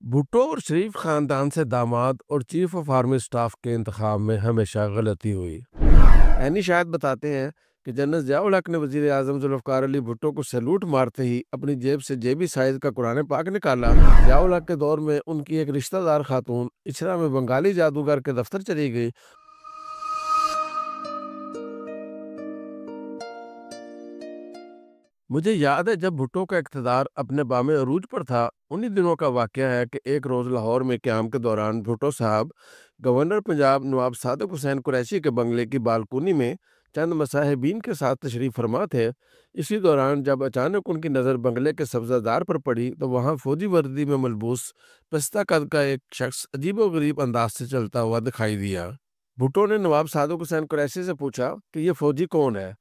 भुट्टो और शरीफ खानदान से दामाद और चीफ ऑफ आर्मी स्टाफ के इंतखाब में हमेशा गलती हुई। ऐनी शायद बताते हैं कि जनरल ज़ियाउल हक ने वजीर आजम जुल्फ़िकार अली भुट्टो को सैल्यूट मारते ही अपनी जेब से जेबी साइज का कुरान पाक निकाला। ज़ियाउल हक के दौर में उनकी एक रिश्तेदार खातून इचरा में बंगाली जादूगर के दफ्तर चली गई। मुझे याद है जब भुट्टो का इक़्तिदार अपने बामे अरूज पर था। उन्हीं दिनों का वाक़या है कि एक रोज़ लाहौर में क़याम के दौरान भुट्टो साहब गवर्नर पंजाब नवाब सादिक हुसैन कुरैशी के बंगले की बालकोनी में चंद मसाहिबीन के साथ तशरीफ़ फरमा थे। इसी दौरान जब अचानक उनकी नज़र बंगले के सब्ज़ादार पर पड़ी तो वहाँ फ़ौजी वर्दी में मलबूस पिस्ता कद का एक शख्स अजीबो-गरीब अंदाज से चलता हुआ दिखाई दिया। भुट्टो ने नवाब सादिक हुसैन कुरैशी से पूछा कि ये फ़ौजी कौन है।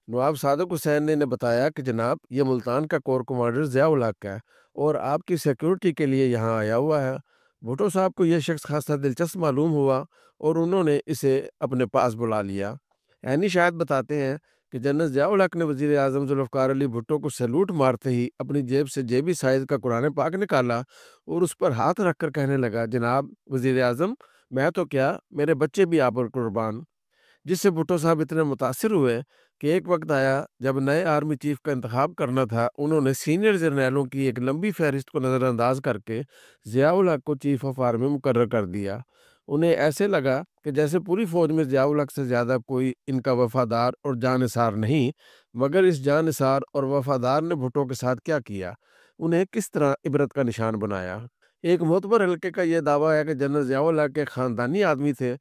नवाब सादिक हुसैन ने इन्हें बताया कि जनाब, ये मुल्तान का कोर कमांडर ज़ियाउल हक है और आपकी सिक्योरिटी के लिए यहाँ आया हुआ है। भुट्टो साहब को यह शख्स खासा दिलचस्प मालूम हुआ और उन्होंने इसे अपने पास बुला लिया। ऐनी शायद बताते हैं कि जनरल ज़ियाउल हक ने वजीर आजम जुल्फ़िकार अली भुट्टो को सैल्यूट मारते ही अपनी जेब से जेबी साइज का कुरान पाक निकाला और उस पर हाथ रखकर कहने लगा, जनाब वजीर आजम, मैं तो क्या, मेरे बच्चे भी आप पर कुर्बान। जिससे भुट्टो साहब इतने मुतासिर हुए कि एक वक्त आया जब नए आर्मी चीफ का इंतखाब करना था। उन्होंने सीनियर जर्नैलों की एक लंबी फहरिस्त को नज़रअंदाज करके ज़ियाउल हक को चीफ ऑफ आर्मी मुकर्रर कर दिया। उन्हें ऐसे लगा कि जैसे पूरी फौज में ज़ियाउल हक से ज़्यादा कोई इनका वफादार और जानिसार नहीं। मगर इस जानिसार और वफादार ने भुट्टो के साथ क्या किया, उन्हें किस तरह इबरत का निशान बनाया। एक मोतबर हल्के का यह दावा है कि जनरल ज़ियाउल हक एक ख़ानदानी आदमी थे।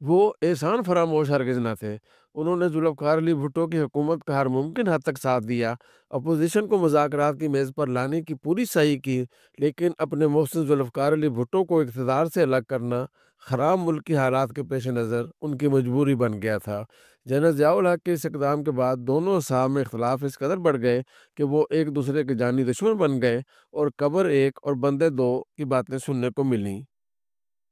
वो एहसान फरामोश हरगिज़ ना थे। उन्होंने जुल्फ़िकार अली भुट्टो की हुकूमत का हर मुमकिन हद तक साथ दिया, अपोज़िशन को मुज़ाकरात की मेज़ पर लाने की पूरी सही की, लेकिन अपने मोहसिन जुल्फ़िकार अली भुट्टो को इक़्तिदार से अलग करना ख़राब मुल्की हालात के पेश नज़र उनकी मजबूरी बन गया था। जनरल ज़ियाउल हक के इस इक़दाम के बाद दोनों साहब में इख्तलाफ इस कदर बढ़ गए कि वो एक दूसरे के जानी दुश्मन बन गए और कब्र एक और बंदे दो की बातें सुनने को मिलीं।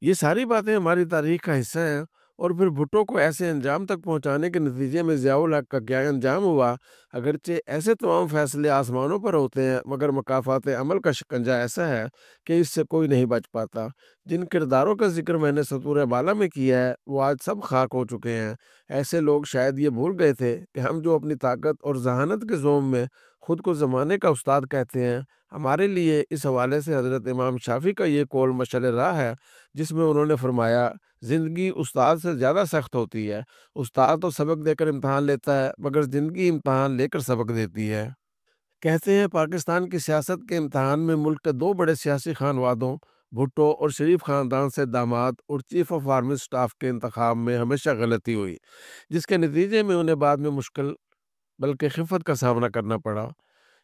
ये सारी बातें हमारी तारीख का हिस्सा हैं। और फिर भुट्टो को ऐसे अंजाम तक पहुंचाने के नतीजे में ज़ियाउल हक का क्या अंजाम हुआ। अगरचे ऐसे तमाम फैसले आसमानों पर होते हैं, मगर मकाफात अमल का शिकंजा ऐसा है कि इससे कोई नहीं बच पाता। जिन किरदारों का जिक्र मैंने सतूर बाला में किया है वो आज सब खाक हो चुके हैं। ऐसे लोग शायद ये भूल गए थे कि हम जो अपनी ताकत और जहानत के जोम में खुद को ज़माने का उस्ताद कहते हैं, हमारे लिए इस हवाले से हज़रत इमाम शाफी का ये कौल मशअल राह है, जिसमें उन्होंने फरमाया, ज़िंदगी उस्ताद से ज़्यादा सख्त होती है। उस्ताद तो सबक देकर इम्तहान लेता है, मगर ज़िंदगी इम्तहान लेकर सबक देती है। कहते हैं पाकिस्तान की सियासत के इम्तहान में मुल्क के दो बड़े सियासी खानवादों भुट्टो और शरीफ खानदान से दामाद और चीफ ऑफ आर्मी स्टाफ के इंतखाब में हमेशा गलती हुई, जिसके नतीजे में उन्हें बाद में मुश्किल बल्कि खिफ़त का सामना करना पड़ा।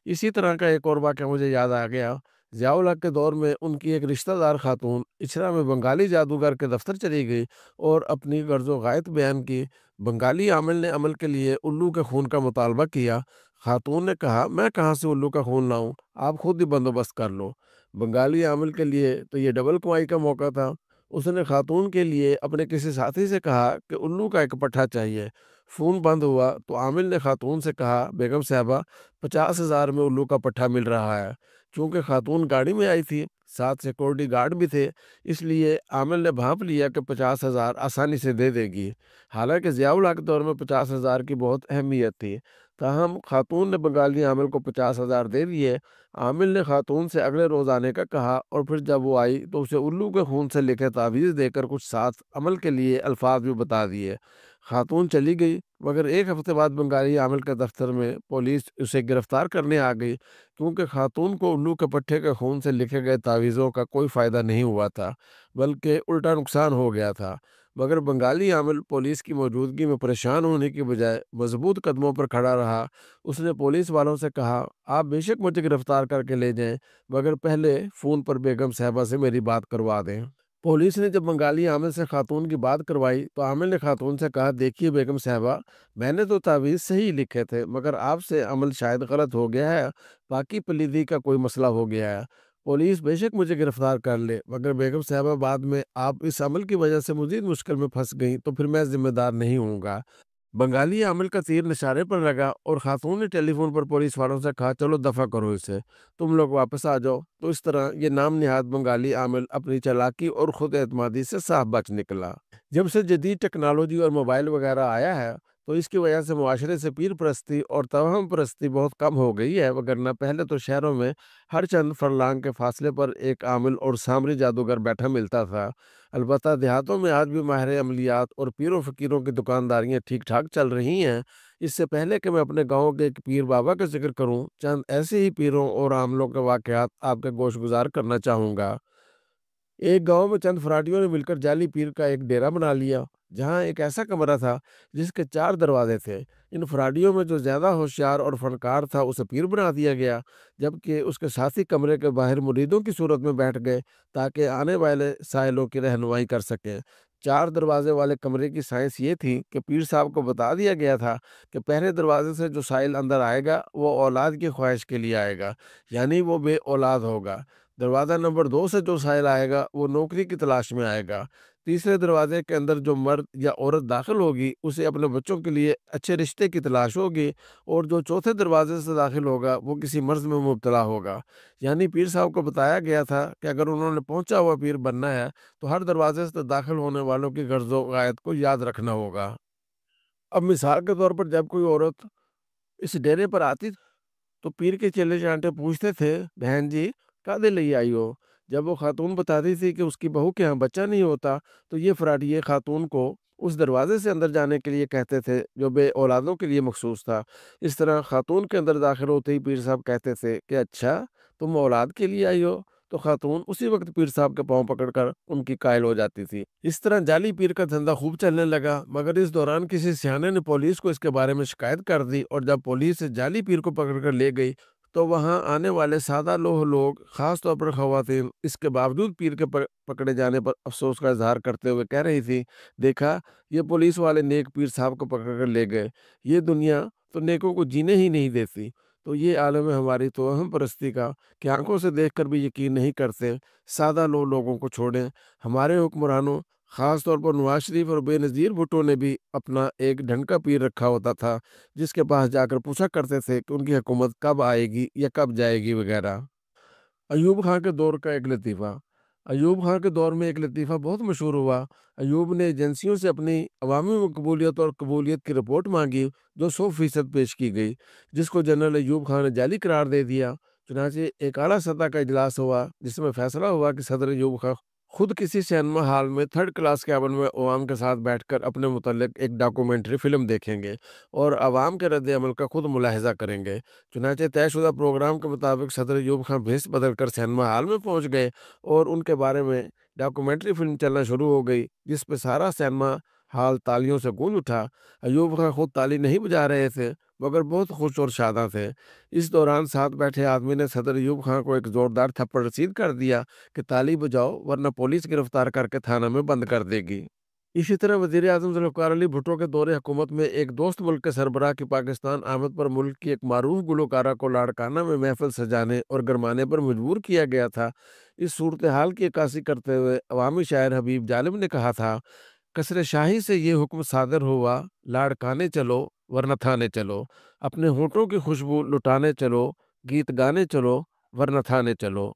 इसी तरह का एक और वाक़या मुझे याद आ गया। ज़ियाउल हक के दौर में उनकी एक रिश्तेदार खातून इचरा में बंगाली जादूगर के दफ्तर चली गई और अपनी गर्ज़ो गायत बयान की। बंगाली आमिल ने अमल के लिए उल्लू के खून का मुतालबा किया। खातून ने कहा, मैं कहाँ से उल्लू का खून लाऊं, आप खुद ही बंदोबस्त कर लो। बंगाली आमिल के लिए तो ये डबल कमाई का मौका था। उसने खातून के लिए अपने किसी साथी से कहा कि उल्लू का एक पट्ठा चाहिए। फ़ोन बंद हुआ तो आमिल ने खातून से कहा, बेगम साहबा, 50,000 में उल्लू का पट्ठा मिल रहा है। चूंकि खातून गाड़ी में आई थी, साथ सिक्योरिटी गार्ड भी थे, इसलिए आमिल ने भांप लिया कि 50,000 आसानी से दे देगी। हालांकि ज़ियाउल हक दौर में 50,000 की बहुत अहमियत थी। ताहम खातून ने बंगाली आमिल को 50,000 दे दिए। आमिल ने खातून से अगले रोज़ आने का कहा और फिर जब वो आई तो उसे उल्लू के खून से लिखे तावीज़ देकर कुछ साथ अमल के लिए अल्फाज भी बता दिए। खातून चली गई, मगर एक हफ्ते बाद बंगाली आमिल के दफ्तर में पुलिस उसे गिरफ्तार करने आ गई, क्योंकि खातून को उल्लू के पट्टे के खून से लिखे गए तावीज़ों का कोई फ़ायदा नहीं हुआ था, बल्कि उल्टा नुकसान हो गया था। मगर बंगाली आमिल पुलिस की मौजूदगी में परेशान होने की बजाय मजबूत कदमों पर खड़ा रहा। उसने पुलिस वालों से कहा, आप बेशक मुझे गिरफ्तार करके ले जाएं, मगर पहले फ़ोन पर बेगम साहबा से मेरी बात करवा दें। पुलिस ने जब बंगाली आमिल से खातून की बात करवाई तो आमिल ने खातून से कहा, देखिए बेगम साहबा, मैंने तो तावीज़ सही लिखे थे, मगर आपसे अमल शायद गलत हो गया है, बाकी पलीदी का कोई मसला हो गया है। पुलिस बेशक मुझे गिरफ्तार कर ले, मगर बेगम साहबा बाद में आप इस अमल की वजह से मजीद मुश्किल में फंस गई तो फिर मैं जिम्मेदार नहीं हूँगा। बंगाली आमिल का तीर निशाने पर लगा और खातून ने टेलीफोन पर पुलिस वालों से कहा, चलो दफा करो इसे, तुम लोग वापस आ जाओ। तो इस तरह ये नाम निहाद बंगाली आमिल अपनी चालाकी और खुद एतमादी से साफ बच निकला। जब से जदीद टेक्नोलॉजी और मोबाइल वगैरह आया है, तो इसकी वजह से मुआशरे से पीर परस्ती और तवहम परस्ती बहुत कम हो गई है, वगरना पहले तो शहरों में हर चंद फरलांग के फासले पर एक आमिल और सामरी जादूगर बैठा मिलता था। अलबत्ता देहातों में आज भी माहिर अमलियात और पीरों फ़कीरों की दुकानदारियाँ ठीक-ठाक चल रही हैं। इससे पहले कि मैं अपने गाँव के एक पीर बाबा का ज़िक्र करूँ, चंद ऐसे ही पीरों और आमलों के वाक़यात आपके गोशगुज़ार करना चाहूँगा। एक गांव में चंद फराटियों ने मिलकर जाली पीर का एक डेरा बना लिया, जहां एक ऐसा कमरा था जिसके 4 दरवाजे थे। इन फराटियों में जो ज्यादा होशियार और फनकार था उसे पीर बना दिया गया, जबकि उसके साथी कमरे के बाहर मुरीदों की सूरत में बैठ गए ताकि आने वाले साइलों की रहनुमाई कर सके। 4 दरवाजे वाले कमरे की साइंस ये थी कि पीर साहब को बता दिया गया था कि पहले दरवाजे से जो साइल अंदर आएगा वो औलाद की ख्वाहिश के लिए आएगा, यानी वो बे औलाद होगा। दरवाज़ा नंबर 2 से जो साइल आएगा वो नौकरी की तलाश में आएगा। तीसरे दरवाजे के अंदर जो मर्द या औरत दाखिल होगी उसे अपने बच्चों के लिए अच्छे रिश्ते की तलाश होगी, और जो चौथे दरवाजे से दाखिल होगा वो किसी मर्ज़ में मुब्तला होगा। यानी पीर साहब को बताया गया था कि अगर उन्होंने पहुंचा हुआ पीर बनना है तो हर दरवाजे से दाखिल होने वालों की गर्ज़ो गायत को याद रखना होगा। अब मिसाल के तौर पर जब कोई औरत इस डेरे पर आती तो पीर के चेले चांटे पूछते थे, बहन जी कादे लिए आई हो? जब वो खातून बताती थी कि उसकी बहू के यहाँ बच्चा नहीं होता, तो ये फराटिये खातून को उस दरवाजे से अंदर जाने के लिए कहते थे जो बे औलादों के लिए मखसूस था। इस तरह खातून के अंदर दाखिल होते ही पीर साहब कहते थे कि अच्छा, तुम औलाद के लिए आई हो। तो खातून उसी वक्त पीर साहब के पांव पकड़कर उनकी कायल हो जाती थी। इस तरह जाली पीर का धंधा खूब चलने लगा, मगर इस दौरान किसी सियाने ने पुलिस को इसके बारे में शिकायत कर दी, और जब पुलिस जाली पीर को पकड़कर ले गई तो वहाँ आने वाले सादा लोग लोग, खास तौर पर ख़वातीन, इसके बावजूद पीर के पकड़े जाने पर अफ़सोस का इज़हार करते हुए कह रही थी, देखा, ये पुलिस वाले नेक पीर साहब को पकड़ कर ले गए। ये दुनिया तो नेकों को जीने ही नहीं देती। तो ये आलम है हमारी तोहम परस्ती का कि आंखों से देखकर भी यकीन नहीं करते। सादा लोगों को छोड़ें, हमारे हुक्मरानों, ख़ास तौर पर नवाज शरीफ और बेनज़ीर भुट्टो ने भी अपना एक ढंग का पीर रखा होता था, जिसके पास जाकर पूछा करते थे कि उनकी हुकूमत कब आएगी या कब जाएगी वगैरह। अयूब खां के दौर का एक लतीफ़ा। अयूब खां के दौर में एक लतीफ़ा बहुत मशहूर हुआ। अयूब ने एजेंसियों से अपनी अवामी मकबूलियत और कबूलियत की रिपोर्ट मांगी, जो 100% पेश की गई, जिसको जनरल अयूब खान ने जाली करार दे दिया। चुनांचे एक आला सतह का इजलास हुआ जिसमें फैसला हुआ कि सदर अयूब खान खुद किसी सिनेमा हॉल में थर्ड क्लास कैबिन में अवाम के साथ बैठकर अपने मुतल्लिक एक डॉक्यूमेंट्री फिल्म देखेंगे और अवाम के रद्द अमल का खुद मुलाहिजा करेंगे। चुनांचे तयशुदा प्रोग्राम के मुताबिक सदर अयूब खान भेस बदल कर सिनेमा हॉल में पहुंच गए और उनके बारे में डॉक्यूमेंट्री फिल्म चलना शुरू हो गई, जिस पे सारा सिनेमा हॉल तालियों से गूंज उठा। अयूब खान खुद ताली नहीं बजा रहे थे, मगर बहुत खुश और शादा थे। इस दौरान साथ बैठे आदमी ने सदर अयूब खान को एक जोरदार थप्पड़ रसीद कर दिया कि ताली बजाओ वरना पुलिस गिरफ्तार करके थाना में बंद कर देगी। इसी तरह वज़ीर आज़म ज़ुल्फ़िकार अली भुट्टो के दौरे हुकूमत में एक दोस्त मुल्क के सरबराह की पाकिस्तान आमद पर मुल्क की एक मारूफ गुलकारा को लाड़काना में महफिल सजाने और गरमाने पर मजबूर किया गया था। इस सूरत हाल की अक्कासी करते हुए अवामी शायर हबीब जालिम ने कहा था, कसर शाही से ये हुक्म सादर हुआ, लाड़काने चलो वरना थाने चलो, अपने होठों की खुशबू लुटाने चलो, गीत गाने चलो वरना थाने चलो।